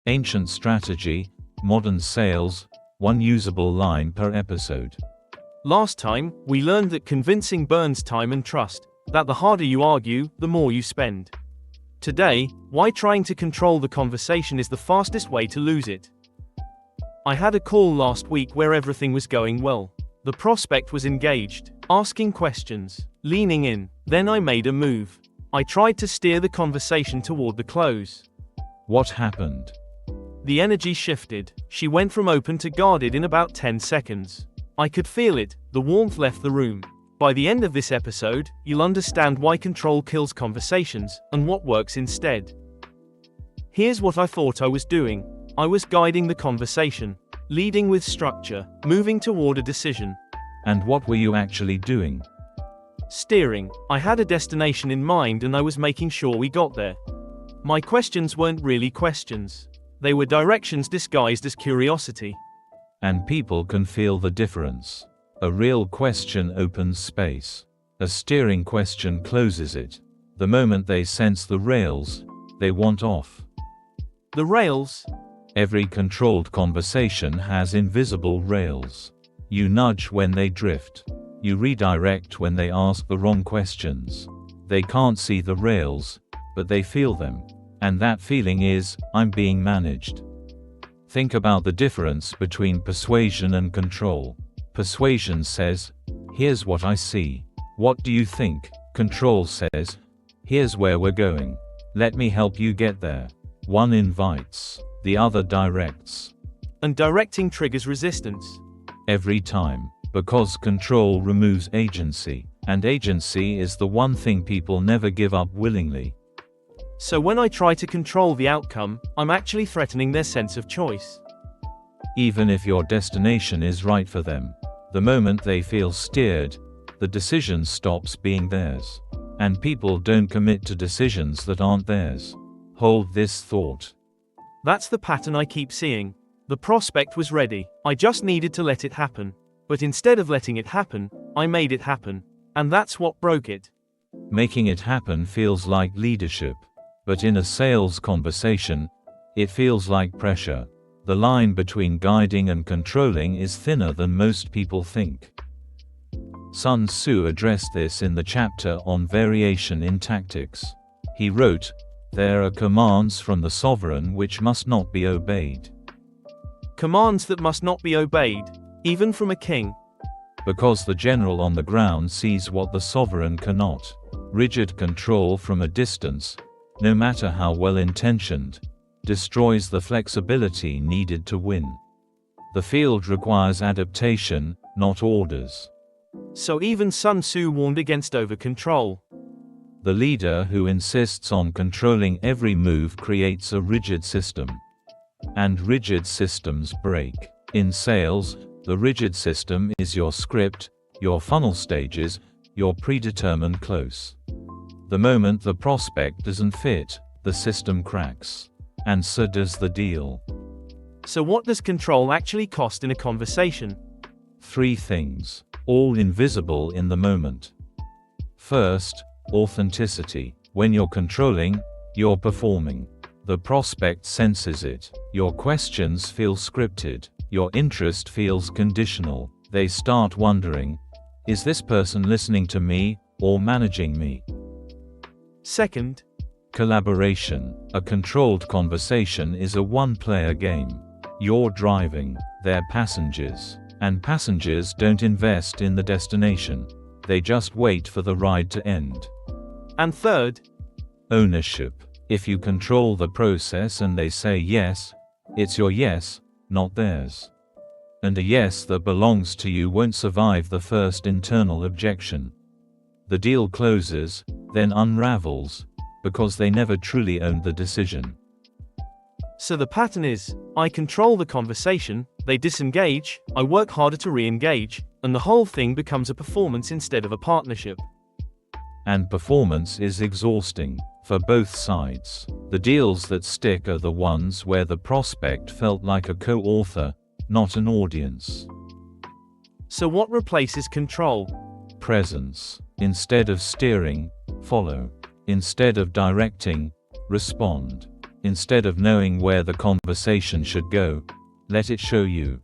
Ancient strategy, modern sales, one usable line per episode. Last time, we learned that convincing burns time and trust, that the harder you argue, the more you spend. Today, why trying to control the conversation is the fastest way to lose it. I had a call last week where everything was going well. The prospect was engaged, asking questions, leaning in. Then I made a move. I tried to steer the conversation toward the close. What happened? The energy shifted. She went from open to guarded in about 10 seconds. I could feel it. The warmth left the room. By the end of this episode, you'll understand why control kills conversations, and what works instead. Here's what I thought I was doing. I was guiding the conversation, leading with structure, moving toward a decision. And what were you actually doing? Steering. I had a destination in mind and I was making sure we got there. My questions weren't really questions. They were directions disguised as curiosity. And people can feel the difference. A real question opens space. A steering question closes it. The moment they sense the rails, they want off. The rails? Every controlled conversation has invisible rails. You nudge when they drift. You redirect when they ask the wrong questions. They can't see the rails, but they feel them. And that feeling is, I'm being managed. Think about the difference between persuasion and control. Persuasion says, here's what I see. What do you think? Control says, here's where we're going. Let me help you get there. One invites, the other directs. And directing triggers resistance. Every time, because control removes agency, and agency is the one thing people never give up willingly. So when I try to control the outcome, I'm actually threatening their sense of choice. Even if your destination is right for them, the moment they feel steered, the decision stops being theirs. And people don't commit to decisions that aren't theirs. Hold this thought. That's the pattern I keep seeing. The prospect was ready. I just needed to let it happen. But instead of letting it happen, I made it happen. And that's what broke it. Making it happen feels like leadership. But in a sales conversation, it feels like pressure. The line between guiding and controlling is thinner than most people think. Sun Tzu addressed this in the chapter on variation in tactics. He wrote, "There are commands from the sovereign which must not be obeyed." Commands that must not be obeyed, even from a king. Because the general on the ground sees what the sovereign cannot. Rigid control from a distance, no matter how well-intentioned, destroys the flexibility needed to win. The field requires adaptation, not orders. So even Sun Tzu warned against over-control. The leader who insists on controlling every move creates a rigid system. And rigid systems break. In sales, the rigid system is your script, your funnel stages, your predetermined close. The moment the prospect doesn't fit, the system cracks. And so does the deal. So what does control actually cost in a conversation? 3 things, all invisible in the moment. First, authenticity. When you're controlling, you're performing. The prospect senses it. Your questions feel scripted. Your interest feels conditional. They start wondering, is this person listening to me, or managing me? Second, collaboration. A controlled conversation is a one-player game. You're driving, they're passengers. And passengers don't invest in the destination. They just wait for the ride to end. And third, ownership. If you control the process and they say yes, it's your yes, not theirs. And a yes that belongs to you won't survive the first internal objection. The deal closes, then unravels, because they never truly owned the decision. So the pattern is, I control the conversation, they disengage, I work harder to re-engage, and the whole thing becomes a performance instead of a partnership. And performance is exhausting, for both sides. The deals that stick are the ones where the prospect felt like a co-author, not an audience. So what replaces control? Presence. Instead of steering, follow. Instead of directing, respond. Instead of knowing where the conversation should go, let it show you.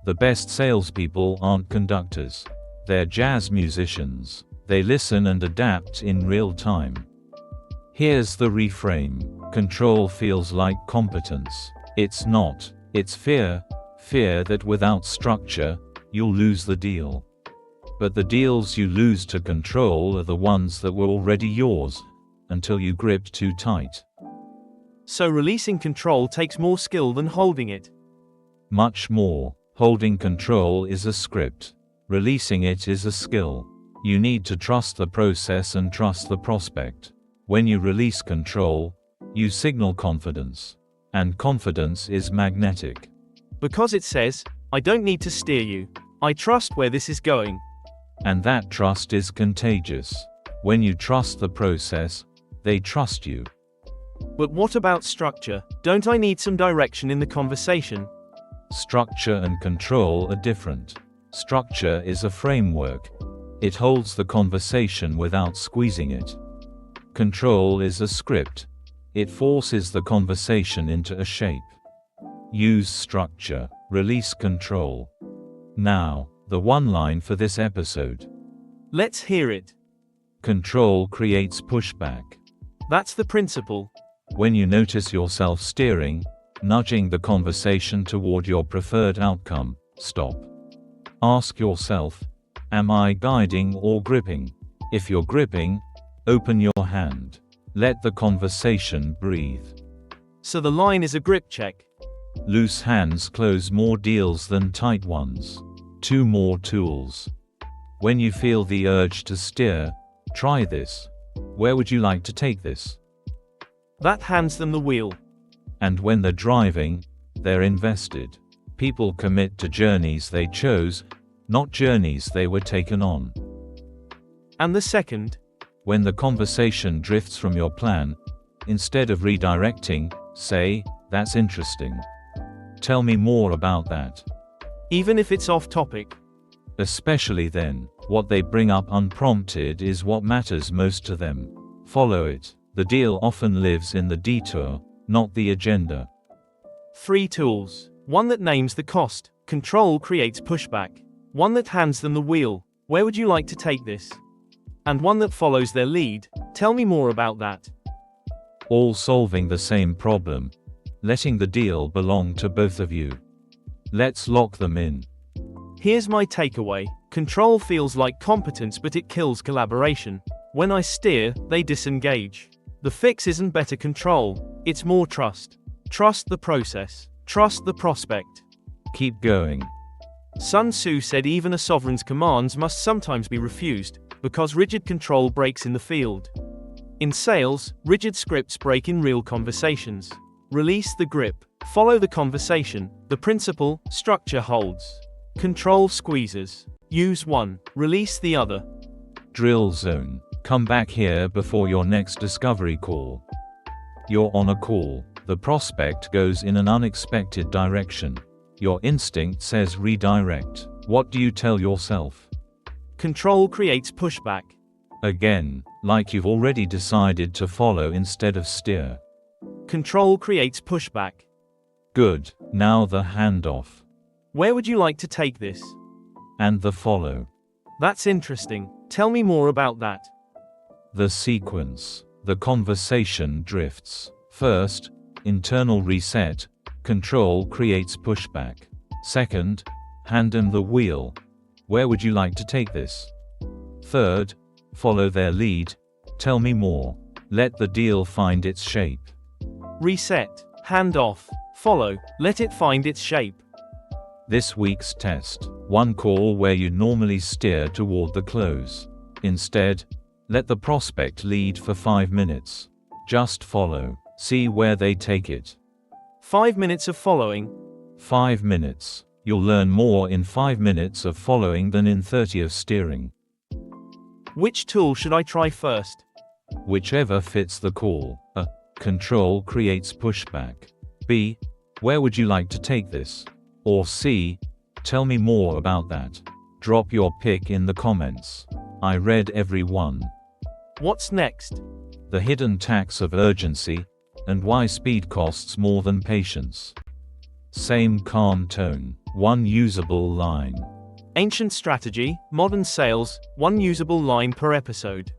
The best salespeople aren't conductors. They're jazz musicians. They listen and adapt in real time. Here's the reframe. Control feels like competence. It's not. It's fear. Fear that without structure, you'll lose the deal. But the deals you lose to control are the ones that were already yours, until you gripped too tight. So releasing control takes more skill than holding it. Much more. Holding control is a script. Releasing it is a skill. You need to trust the process and trust the prospect. When you release control, you signal confidence. And confidence is magnetic. Because it says, I don't need to steer you. I trust where this is going. And that trust is contagious. When you trust the process, they trust you. But what about structure? Don't I need some direction in the conversation? Structure and control are different. Structure is a framework. It holds the conversation without squeezing it. Control is a script. It forces the conversation into a shape. Use structure, release control. Now, the one line for this episode. Let's hear it. Control creates pushback. That's the principle. When you notice yourself steering, nudging the conversation toward your preferred outcome, stop. Ask yourself, am I guiding or gripping? If you're gripping, open your hand. Let the conversation breathe. So the line is a grip check. Loose hands close more deals than tight ones. 2 more tools. When you feel the urge to steer, try this. Where would you like to take this? That hands them the wheel. And when they're driving, they're invested. People commit to journeys they chose, not journeys they were taken on. And the second? When the conversation drifts from your plan, instead of redirecting, say, that's interesting. Tell me more about that. Even if it's off topic. Especially then, what they bring up unprompted is what matters most to them. Follow it. The deal often lives in the detour, not the agenda. 3 tools. One that names the cost. Control creates pushback. One that hands them the wheel. Where would you like to take this? And one that follows their lead. Tell me more about that. All solving the same problem. Letting the deal belong to both of you. Let's lock them in. Here's my takeaway. Control feels like competence, but it kills collaboration. When I steer, they disengage. The fix isn't better control, it's more trust. Trust the process. Trust the prospect. Keep going. Sun Tzu said even a sovereign's commands must sometimes be refused, because rigid control breaks in the field. In sales, rigid scripts break in real conversations. Release the grip. Follow the conversation. The principle, structure holds. Control squeezes. Use one. Release the other. Drill zone. Come back here before your next discovery call. You're on a call. The prospect goes in an unexpected direction. Your instinct says redirect. What do you tell yourself? Control creates pushback. Again, like you've already decided to follow instead of steer. Control creates pushback. Good. Now the handoff. Where would you like to take this? And the follow. That's interesting. Tell me more about that. The sequence. The conversation drifts. First, internal reset. Control creates pushback. Second, hand them the wheel. Where would you like to take this? Third, follow their lead. Tell me more. Let the deal find its shape. Reset. Hand off. Follow. Let it find its shape. This week's test. One call where you normally steer toward the close. Instead, let the prospect lead for 5 minutes. Just follow. See where they take it. 5 minutes of following. 5 minutes. You'll learn more in 5 minutes of following than in 30 of steering. Which tool should I try first? Whichever fits the call. A. Control creates pushback. B. Where would you like to take this? Or C. Tell me more about that. Drop your pick in the comments. I read every one. What's next? The hidden tax of urgency. and why speed costs more than patience. Same calm tone, one usable line. Ancient strategy, modern sales, one usable line per episode.